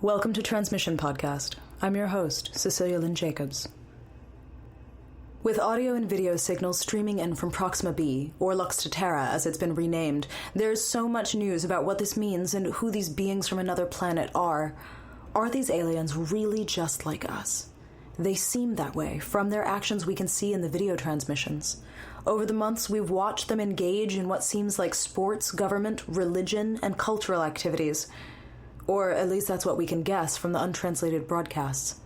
Welcome to Transmission Podcast. I'm your host, Cecilia Lynn Jacobs. With audio and video signals streaming in from Proxima b, or Lux Terra as it's been renamed, there's so much news about what this means and who these beings from another planet are. Are these aliens really just like us? They seem that way from their actions we can see in the video transmissions. Over the months, we've watched them engage in what seems like sports, government, religion, and cultural activities. Or at least that's what we can guess from the untranslated broadcasts.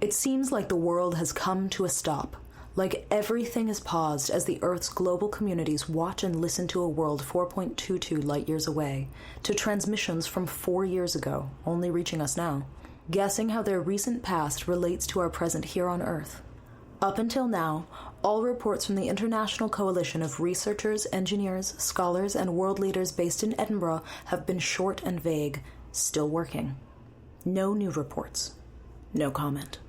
It seems like the world has come to a stop, like everything is paused as the Earth's global communities watch and listen to a world 4.22 light-years away, to transmissions from 4 years ago, only reaching us now, guessing how their recent past relates to our present here on Earth. Up until now, all reports from the International Coalition of Researchers, Engineers, Scholars, and World Leaders based in Edinburgh have been short and vague, still working. No new reports. No comment.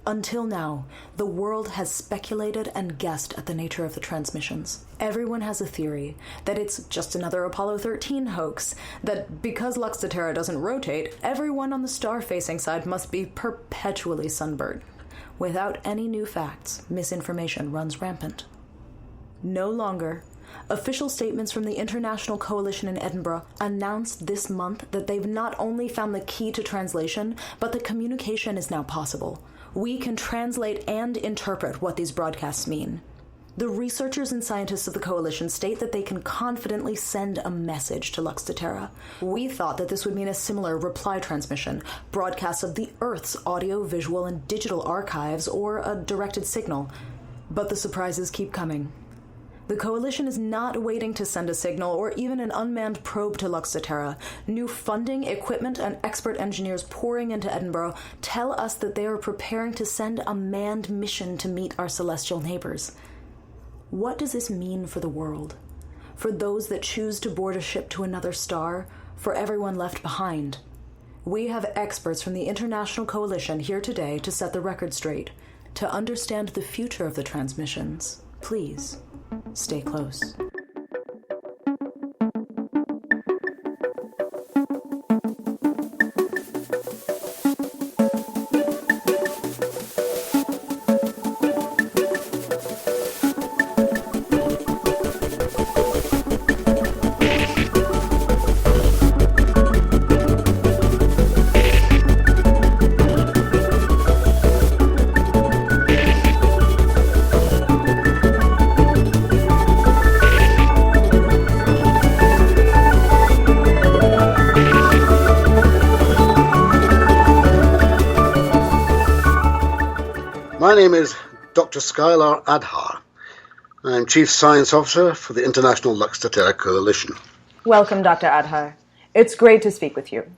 Until now, the world has speculated and guessed at the nature of the transmissions. Everyone has a theory that it's just another Apollo 13 hoax, that because Lux Terra doesn't rotate, everyone on the star-facing side must be perpetually sunburned. Without any new facts, misinformation runs rampant. No longer, official statements from the International Coalition in Edinburgh announced this month that they've not only found the key to translation, but that communication is now possible. We can translate and interpret what these broadcasts mean. The researchers and scientists of the Coalition state that they can confidently send a message to Lux Terra. We thought that this would mean a similar reply transmission, broadcasts of the Earth's audio, visual, and digital archives, or a directed signal. But the surprises keep coming. The Coalition is not waiting to send a signal or even an unmanned probe to Lux Terra. New funding, equipment, and expert engineers pouring into Edinburgh tell us that they are preparing to send a manned mission to meet our celestial neighbors. What does this mean for the world? For those that choose to board a ship to another star? For everyone left behind? We have experts from the International Coalition here today to set the record straight, to understand the future of the transmissions. Please, stay close. My name is Dr. Skylar Adhar. I'm Chief Science Officer for the International Lux Terra Coalition. Welcome, Dr. Adhar. It's great to speak with you.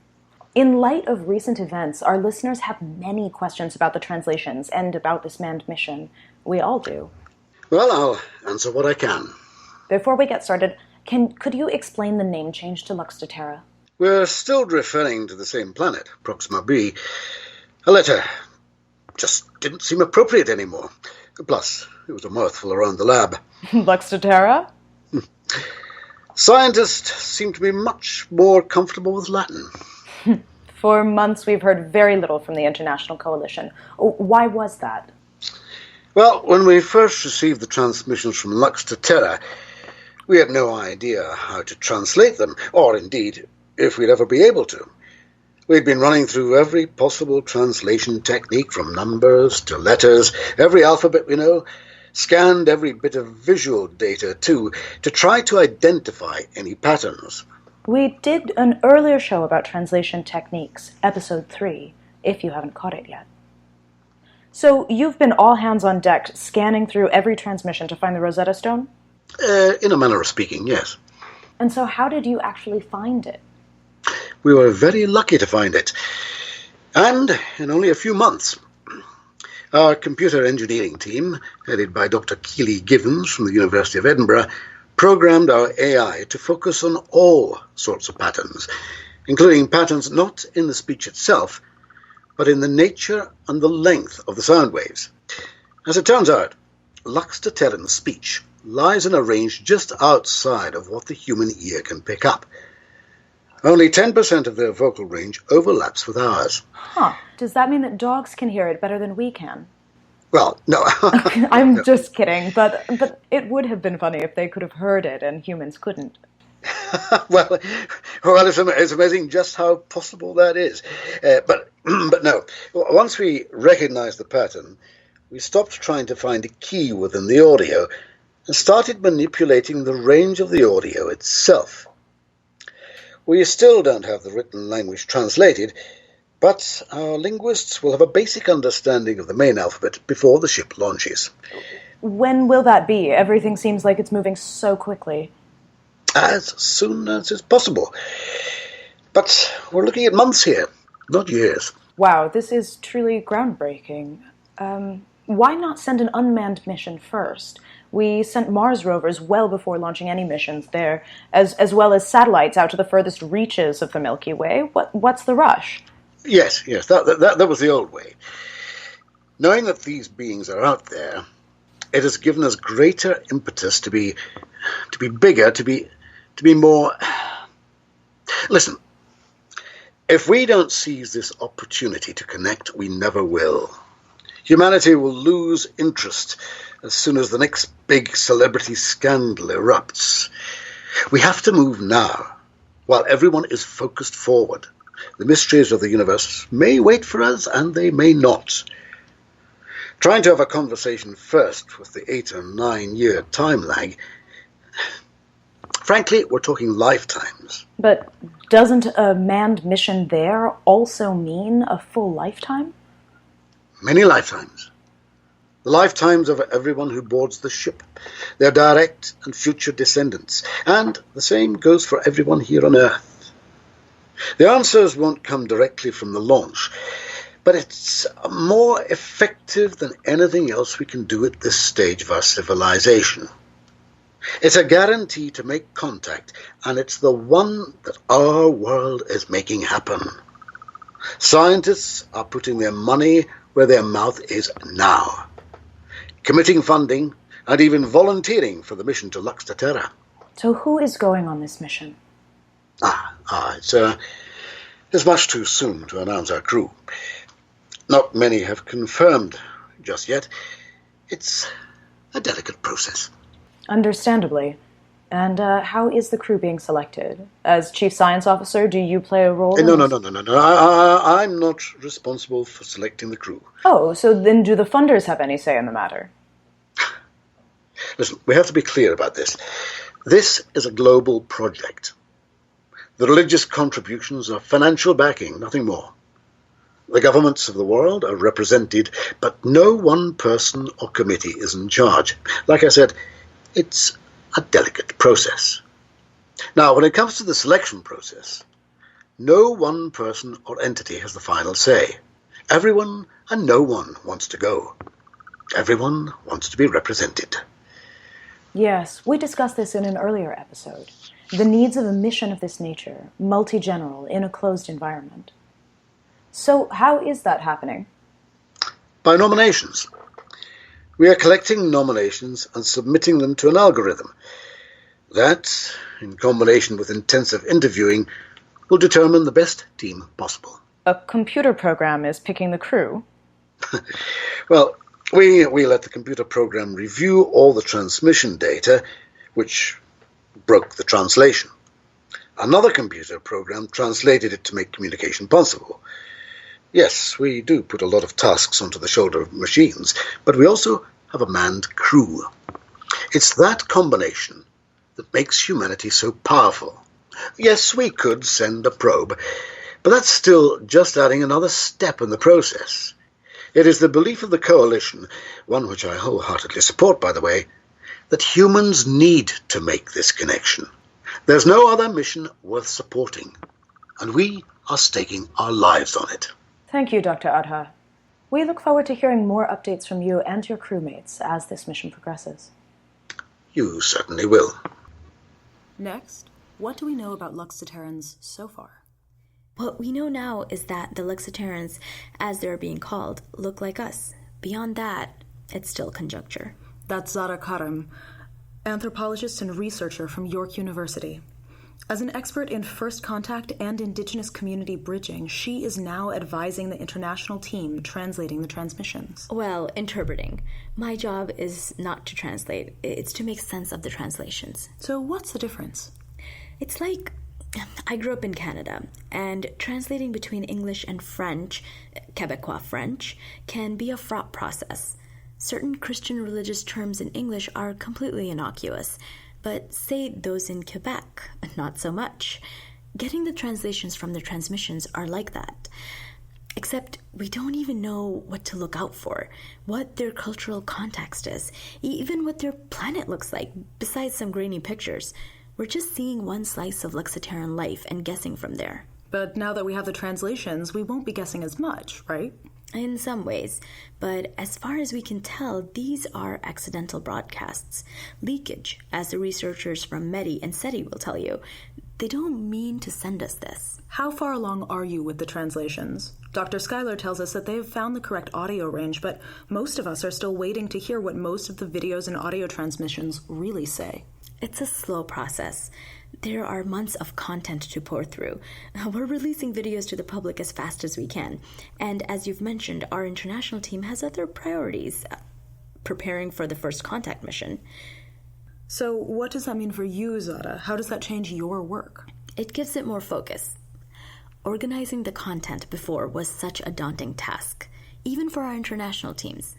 In light of recent events, our listeners have many questions about the translations and about this manned mission. We all do. Well, I'll answer what I can. Before we get started, could you explain the name change to Lux Terra? We're still referring to the same planet, Proxima b. A letter just didn't seem appropriate anymore. Plus, it was a mouthful around the lab. Lux Terra? Scientists seem to be much more comfortable with Latin. For months, we've heard very little from the International Coalition. Why was that? Well, when we first received the transmissions from Lux Terra, we had no idea how to translate them, or indeed, if we'd ever be able to. We'd been running through every possible translation technique, from numbers to letters, every alphabet we know, scanned every bit of visual data too, to try to identify any patterns. We did an earlier show about translation techniques, episode 3, if you haven't caught it yet. So you've been all hands on deck scanning through every transmission to find the Rosetta Stone? In a manner of speaking, yes. And so how did you actually find it? We were very lucky to find it. And in only a few months. Our computer engineering team, headed by Dr. Keely Givens from the University of Edinburgh, programmed our AI to focus on all sorts of patterns, including patterns not in the speech itself, but in the nature and the length of the sound waves. As it turns out, Lux Terran speech lies in a range just outside of what the human ear can pick up. Only 10% of their vocal range overlaps with ours. Huh. Does that mean that dogs can hear it better than we can? Well, no. I'm No. just kidding, but it would have been funny if they could have heard it and humans couldn't. well, it's amazing just how possible that is. But no, once we recognized the pattern, we stopped trying to find a key within the audio and started manipulating the range of the audio itself. We still don't have the written language translated, but our linguists will have a basic understanding of the main alphabet before the ship launches. When will that be? Everything seems like it's moving so quickly. As soon as is possible. But we're looking at months here, not years. Wow, this is truly groundbreaking. Why not send an unmanned mission first? We sent Mars rovers well before launching any missions there, as well as satellites out to the furthest reaches of the Milky Way. What's the rush? Yes, that was the old way. Knowing that these beings are out there, it has given us greater impetus to be bigger, to be more... Listen, if we don't seize this opportunity to connect, we never will. Humanity will lose interest as soon as the next big celebrity scandal erupts. We have to move now, while everyone is focused forward. The mysteries of the universe may wait for us, and they may not. Trying to have a conversation first with the 8 or 9 year time lag, frankly, we're talking lifetimes. But doesn't a manned mission there also mean a full lifetime? Many lifetimes. The lifetimes of everyone who boards the ship, their direct and future descendants, and the same goes for everyone here on Earth. The answers won't come directly from the launch, but it's more effective than anything else we can do at this stage of our civilization. It's a guarantee to make contact, and it's the one that our world is making happen. Scientists are putting their money where their mouth is now, committing funding and even volunteering for the mission to Terra. So who is going on this mission? It's much too soon to announce our crew. Not many have confirmed just yet. It's a delicate process. Understandably. And how is the crew being selected? As Chief Science Officer, do you play a role? No. I'm not responsible for selecting the crew. Oh, so then do the funders have any say in the matter? Listen, we have to be clear about this. This is a global project. The religious contributions are financial backing, nothing more. The governments of the world are represented, but no one person or committee is in charge. Like I said, it's a delicate process. Now, when it comes to the selection process, no one person or entity has the final say. Everyone and no one wants to go. Everyone wants to be represented. Yes, we discussed this in an earlier episode. The needs of a mission of this nature, multi-general, in a closed environment. So how is that happening? By nominations. We are collecting nominations and submitting them to an algorithm. That, in combination with intensive interviewing, will determine the best team possible. A computer program is picking the crew? Well, we let the computer program review all the transmission data, which broke the translation. Another computer program translated it to make communication possible. Yes, we do put a lot of tasks onto the shoulder of machines, but we also have a manned crew. It's that combination that makes humanity so powerful. Yes, we could send a probe, but that's still just adding another step in the process. It is the belief of the coalition, one which I wholeheartedly support, by the way, that humans need to make this connection. There's no other mission worth supporting, and we are staking our lives on it. Thank you, Dr. Adhar. We look forward to hearing more updates from you and your crewmates as this mission progresses. You certainly will. Next, what do we know about Luxaterrans so far? What we know now is that the Luxaterrans, as they're being called, look like us. Beyond that, it's still conjecture. That's Zada Karam, anthropologist and researcher from York University. As an expert in first contact and indigenous community bridging, she is now advising the international team translating the transmissions. Well, interpreting. My job is not to translate. It's to make sense of the translations. So what's the difference? It's like, I grew up in Canada, and translating between English and French, Quebecois French, can be a fraught process. Certain Christian religious terms in English are completely innocuous, but say those in Quebec, not so much. Getting the translations from the transmissions are like that. Except we don't even know what to look out for, what their cultural context is, even what their planet looks like, besides some grainy pictures. We're just seeing one slice of Lexiteran life and guessing from there. But now that we have the translations, we won't be guessing as much, right? In some ways, but as far as we can tell, these are accidental broadcasts. Leakage, as the researchers from METI and SETI will tell you. They don't mean to send us this. How far along are you with the translations? Dr. Skylar tells us that they have found the correct audio range, but most of us are still waiting to hear what most of the videos and audio transmissions really say. It's a slow process. There are months of content to pour through. We're releasing videos to the public as fast as we can. And as you've mentioned, our international team has other priorities, preparing for the first contact mission. So what does that mean for you, Zada? How does that change your work? It gives it more focus. Organizing the content before was such a daunting task, even for our international teams.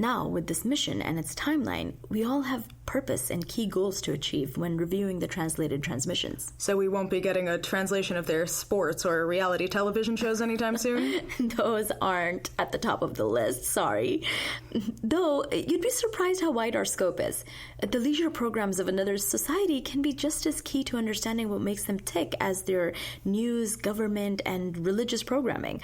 Now, with this mission and its timeline, we all have purpose and key goals to achieve when reviewing the translated transmissions. So we won't be getting a translation of their sports or reality television shows anytime soon? Those aren't at the top of the list, sorry. Though, you'd be surprised how wide our scope is. The leisure programs of another society can be just as key to understanding what makes them tick as their news, government, and religious programming.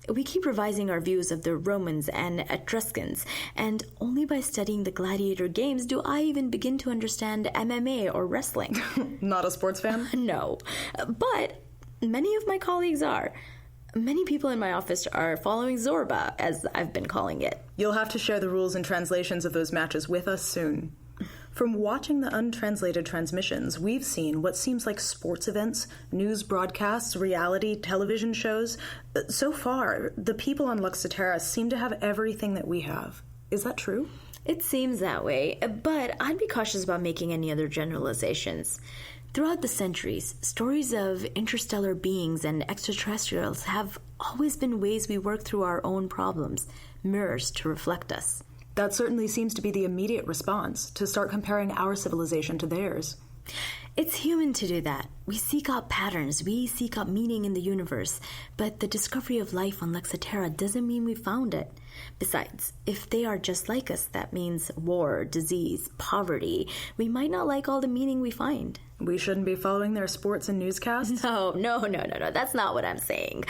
We keep revising our views of the Romans and Etruscans, and only by studying the gladiator games do I even begin to understand MMA or wrestling. Not a sports fan? No, but many of my colleagues are. Many people in my office are following Zorba, as I've been calling it. You'll have to share the rules and translations of those matches with us soon. From watching the untranslated transmissions, we've seen what seems like sports events, news broadcasts, reality television shows. So far, the people on Luxotera seem to have everything that we have. Is that true? It seems that way, but I'd be cautious about making any other generalizations. Throughout the centuries, stories of interstellar beings and extraterrestrials have always been ways we work through our own problems, mirrors to reflect us. That certainly seems to be the immediate response, to start comparing our civilization to theirs. It's human to do that. We seek out patterns, we seek out meaning in the universe, but the discovery of life on Luxotera doesn't mean we found it. Besides, if they are just like us, that means war, disease, poverty. We might not like all the meaning we find. We shouldn't be following their sports and newscasts? No, that's not what I'm saying.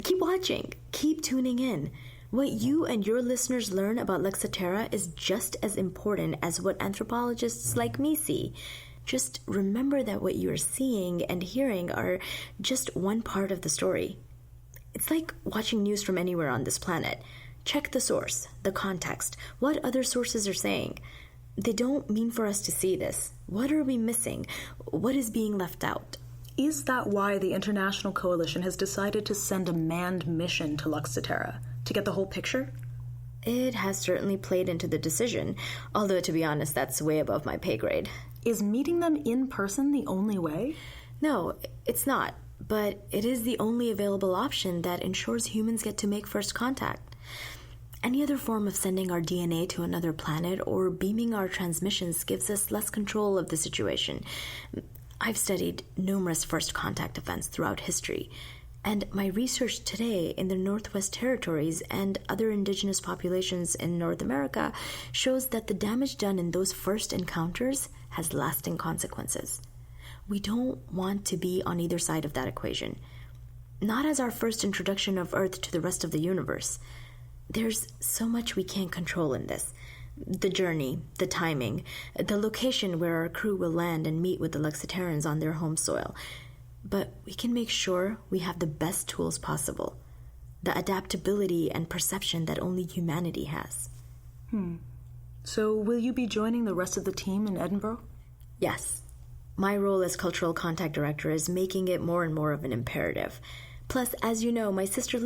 Keep watching, keep tuning in. What you and your listeners learn about Luxotera is just as important as what anthropologists like me see. Just remember that what you are seeing and hearing are just one part of the story. It's like watching news from anywhere on this planet. Check the source, the context, what other sources are saying. They don't mean for us to see this. What are we missing? What is being left out? Is that why the International Coalition has decided to send a manned mission to Luxotera? To get the whole picture? It has certainly played into the decision, although to be honest, that's way above my pay grade. Is meeting them in person the only way? No, it's not, but it is the only available option that ensures humans get to make first contact. Any other form of sending our DNA to another planet or beaming our transmissions gives us less control of the situation. I've studied numerous first contact events throughout history, and my research today in the Northwest Territories and other indigenous populations in North America shows that the damage done in those first encounters has lasting consequences. We don't want to be on either side of that equation. Not as our first introduction of Earth to the rest of the universe. There's so much we can't control in this. The journey, the timing, the location where our crew will land and meet with the Luxoterans on their home soil. But we can make sure we have the best tools possible. The adaptability and perception that only humanity has. So will you be joining the rest of the team in Edinburgh? Yes. My role as cultural contact director is making it more and more of an imperative. Plus, as you know, my sister